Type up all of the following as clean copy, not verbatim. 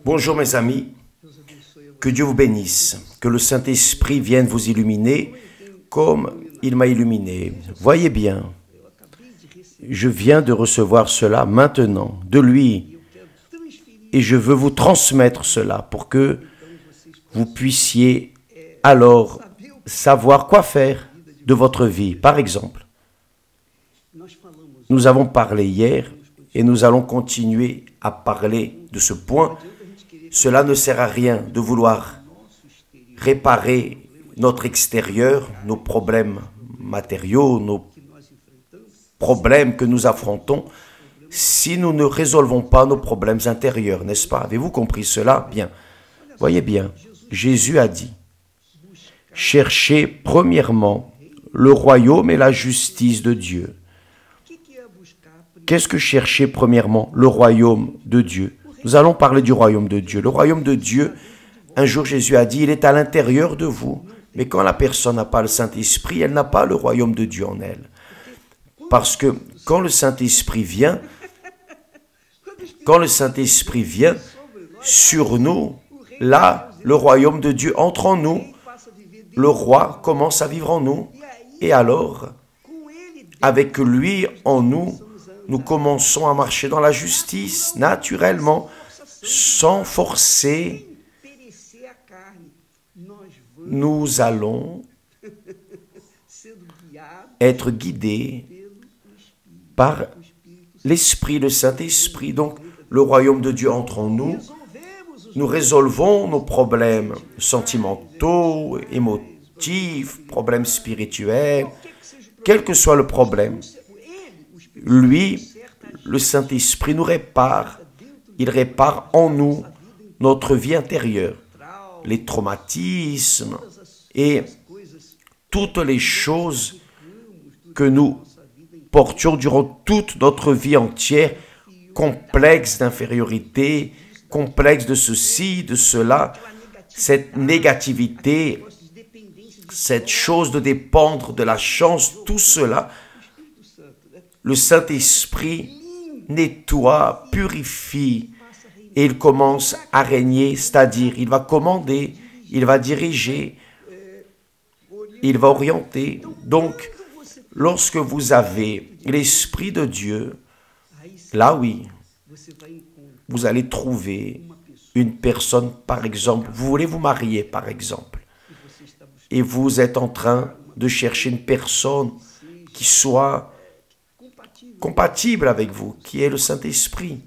Bonjour mes amis, que Dieu vous bénisse, que le Saint-Esprit vienne vous illuminer comme il m'a illuminé. Voyez bien, je viens de recevoir cela maintenant de lui et je veux vous transmettre cela pour que vous puissiez alors savoir quoi faire de votre vie. Par exemple, nous avons parlé hier et nous allons continuer à parler de ce point. Cela ne sert à rien de vouloir réparer notre extérieur, nos problèmes matériaux, nos problèmes que nous affrontons, si nous ne résolvons pas nos problèmes intérieurs, n'est-ce pas? Avez-vous compris cela? Bien. Voyez bien, Jésus a dit, cherchez premièrement le royaume et la justice de Dieu. Qu'est-ce que chercher premièrement? Le royaume de Dieu. Nous allons parler du royaume de Dieu. Le royaume de Dieu, un jour Jésus a dit, il est à l'intérieur de vous. Mais quand la personne n'a pas le Saint-Esprit, elle n'a pas le royaume de Dieu en elle. Parce que quand le Saint-Esprit vient sur nous, là, le royaume de Dieu entre en nous. Le roi commence à vivre en nous. Et alors, avec lui en nous, nous commençons à marcher dans la justice, naturellement, sans forcer. Nous allons être guidés par l'Esprit, le Saint-Esprit. Donc, le royaume de Dieu entre en nous. Nous résolvons nos problèmes sentimentaux, émotifs, problèmes spirituels, quel que soit le problème. Lui, le Saint-Esprit nous répare. Il répare en nous notre vie intérieure, les traumatismes et toutes les choses que nous portions durant toute notre vie entière, complexes d'infériorité, complexes de ceci, de cela, cette négativité, cette chose de dépendre de la chance, tout cela, le Saint-Esprit nettoie, purifie et il commence à régner, c'est-à-dire il va commander, il va diriger, il va orienter. Donc, lorsque vous avez l'Esprit de Dieu, là oui, vous allez trouver une personne, par exemple, vous voulez vous marier, par exemple, et vous êtes en train de chercher une personne qui soit compatible avec vous, qui est le Saint-Esprit.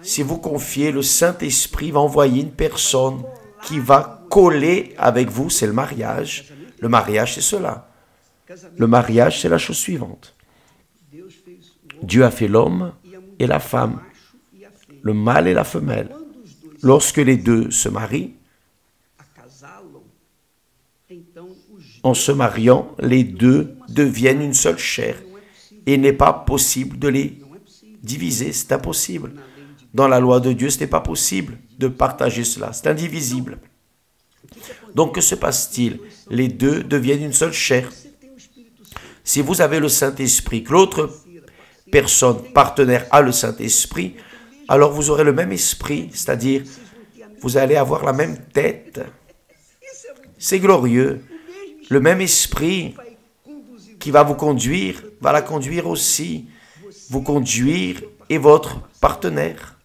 Si vous confiez, le Saint-Esprit va envoyer une personne qui va coller avec vous, c'est le mariage. Le mariage, c'est cela. Le mariage, c'est la chose suivante. Dieu a fait l'homme et la femme, le mâle et la femelle. Lorsque les deux se marient, en se mariant, les deux deviennent une seule chair. Et il n'est pas possible de les diviser, c'est impossible. Dans la loi de Dieu, ce n'est pas possible de partager cela, c'est indivisible. Donc, que se passe-t-il? Les deux deviennent une seule chair. Si vous avez le Saint-Esprit, que l'autre personne, partenaire, a le Saint-Esprit, alors vous aurez le même esprit, c'est-à-dire, vous allez avoir la même tête. C'est glorieux. Le même esprit qui va vous conduire, va la conduire aussi, vous conduire et votre partenaire,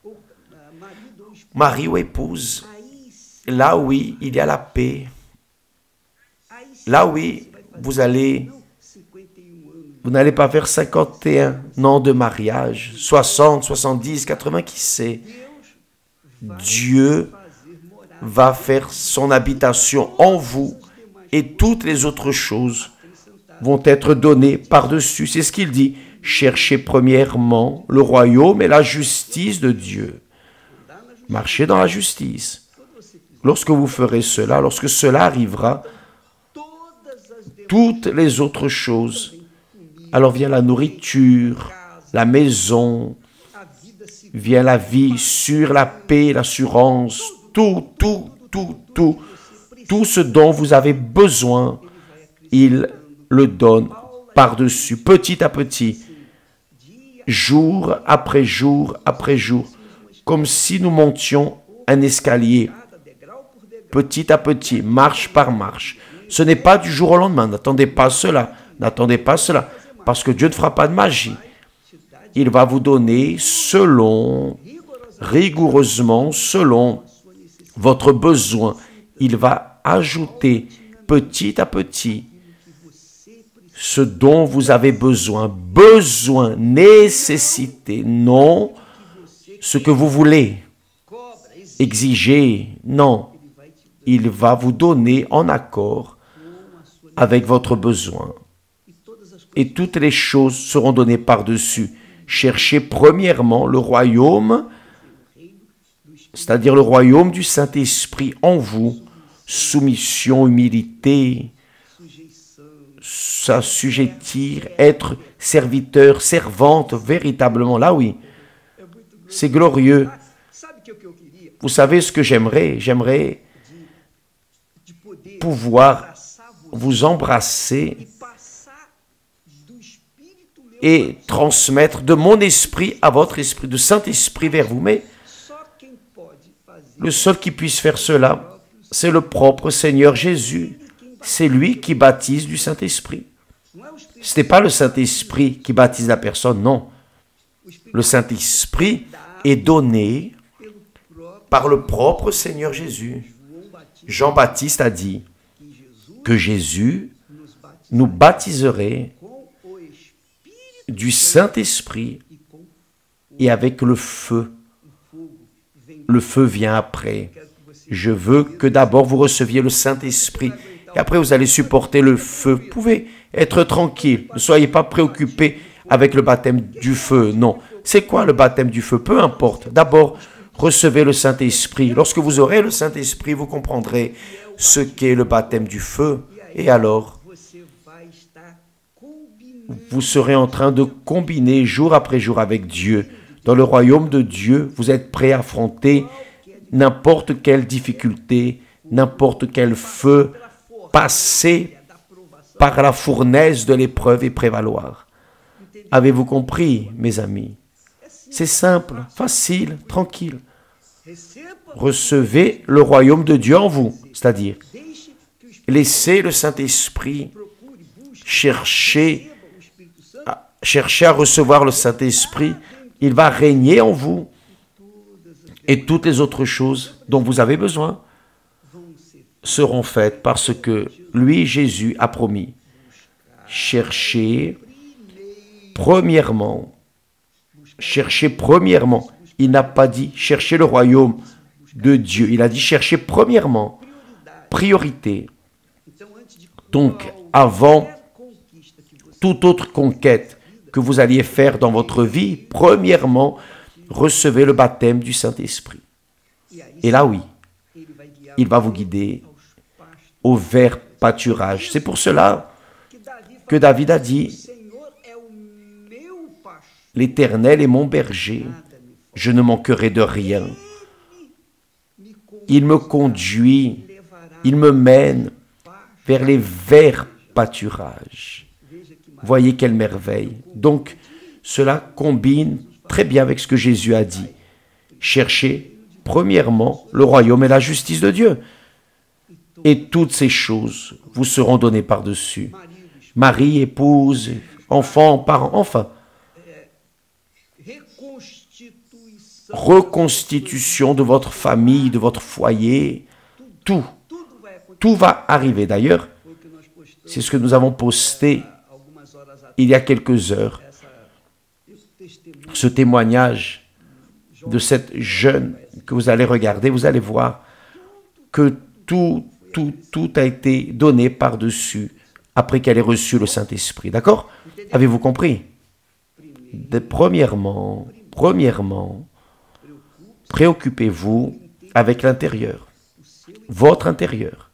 mari ou épouse. Là, oui, il y a la paix. Là, oui, vous n'allez pas faire 51 ans de mariage, 60, 70, 80, qui sait. Dieu va faire son habitation en vous et toutes les autres choses vont être données par-dessus. C'est ce qu'il dit. Cherchez premièrement le royaume et la justice de Dieu. Marchez dans la justice. Lorsque vous ferez cela, lorsque cela arrivera, toutes les autres choses, alors vient la nourriture, la maison, vient la vie sûre, la paix, l'assurance, tout ce dont vous avez besoin, il le donne par-dessus, petit à petit. jour après jour après jour, comme si nous montions un escalier, petit à petit, marche par marche. Ce n'est pas du jour au lendemain, n'attendez pas cela, n'attendez pas cela, parce que Dieu ne fera pas de magie. Il va vous donner rigoureusement, selon votre besoin. Il va ajouter petit à petit ce dont vous avez besoin, nécessité, non ce que vous voulez, exiger, non. Il va vous donner en accord avec votre besoin. Et toutes les choses seront données par-dessus. Cherchez premièrement le royaume, c'est-à-dire le royaume du Saint-Esprit en vous, soumission, humilité, s'assujettir, être serviteur, servante, véritablement, là oui, c'est glorieux. Vous savez ce que j'aimerais? J'aimerais pouvoir vous embrasser et transmettre de mon esprit à votre esprit, de Saint-Esprit vers vous. Mais le seul qui puisse faire cela, c'est le propre Seigneur Jésus. C'est lui qui baptise du Saint-Esprit. Ce n'est pas le Saint-Esprit qui baptise la personne, non. Le Saint-Esprit est donné par le propre Seigneur Jésus. Jean-Baptiste a dit que Jésus nous baptiserait du Saint-Esprit et avec le feu. Le feu vient après. Je veux que d'abord vous receviez le Saint-Esprit et après vous allez supporter le feu. Vous pouvez être tranquille. Ne soyez pas préoccupés avec le baptême du feu. Non. C'est quoi le baptême du feu? Peu importe. D'abord, recevez le Saint-Esprit. Lorsque vous aurez le Saint-Esprit, vous comprendrez ce qu'est le baptême du feu. Et alors, vous serez en train de combiner jour après jour avec Dieu. Dans le royaume de Dieu, vous êtes prêt à affronter n'importe quelle difficulté, n'importe quel feu, passer par la fournaise de l'épreuve et prévaloir. Avez-vous compris, mes amis? C'est simple, facile, tranquille. Recevez le royaume de Dieu en vous, c'est-à-dire laissez le Saint-Esprit chercher à recevoir le Saint-Esprit. Il va régner en vous et toutes les autres choses dont vous avez besoin seront faites parce que lui, Jésus, a promis. Cherchez premièrement. Il n'a pas dit cherchez le royaume de Dieu. Il a dit cherchez premièrement. Priorité. Donc, avant toute autre conquête que vous alliez faire dans votre vie, premièrement, recevez le baptême du Saint-Esprit. Et là, oui, il va vous guider au vert pâturage. C'est pour cela que David a dit, « L'Éternel est mon berger, je ne manquerai de rien. Il me conduit, il me mène vers les verts pâturages. » Voyez quelle merveille. Donc, cela combine très bien avec ce que Jésus a dit. Cherchez premièrement le royaume et la justice de Dieu. Et toutes ces choses vous seront données par-dessus. Mari, épouse, enfants, parents, enfin. Reconstitution de votre famille, de votre foyer, tout. Tout va arriver. D'ailleurs, c'est ce que nous avons posté il y a quelques heures. Ce témoignage de cette jeune que vous allez regarder, vous allez voir que tout a été donné par-dessus après qu'elle ait reçu le Saint-Esprit. D'accord? Avez-vous compris? Premièrement, préoccupez-vous avec l'intérieur, votre intérieur.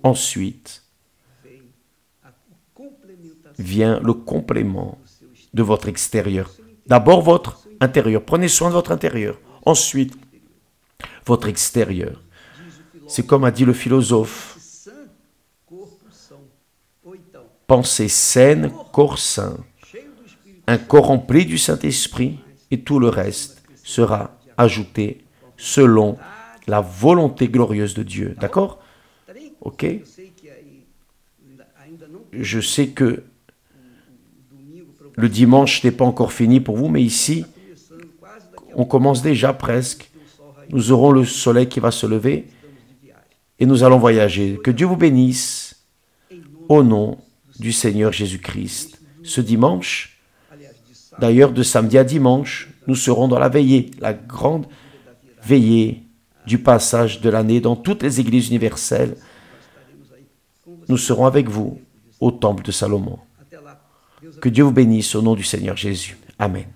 Ensuite, vient le complément de votre extérieur. D'abord, votre intérieur. Prenez soin de votre intérieur. Ensuite, votre extérieur. C'est comme a dit le philosophe. Pensée saine, corps sain. un corps rempli du Saint-Esprit et tout le reste sera ajouté selon la volonté glorieuse de Dieu. D'accord? Ok? Je sais que le dimanche n'est pas encore fini pour vous, mais ici, on commence déjà presque. Nous aurons le soleil qui va se lever et nous allons voyager. Que Dieu vous bénisse au nom du Seigneur Jésus-Christ. Ce dimanche, d'ailleurs de samedi à dimanche, nous serons dans la veillée, la grande veillée du passage de l'année dans toutes les églises universelles. Nous serons avec vous au temple de Salomon. Que Dieu vous bénisse au nom du Seigneur Jésus. Amen.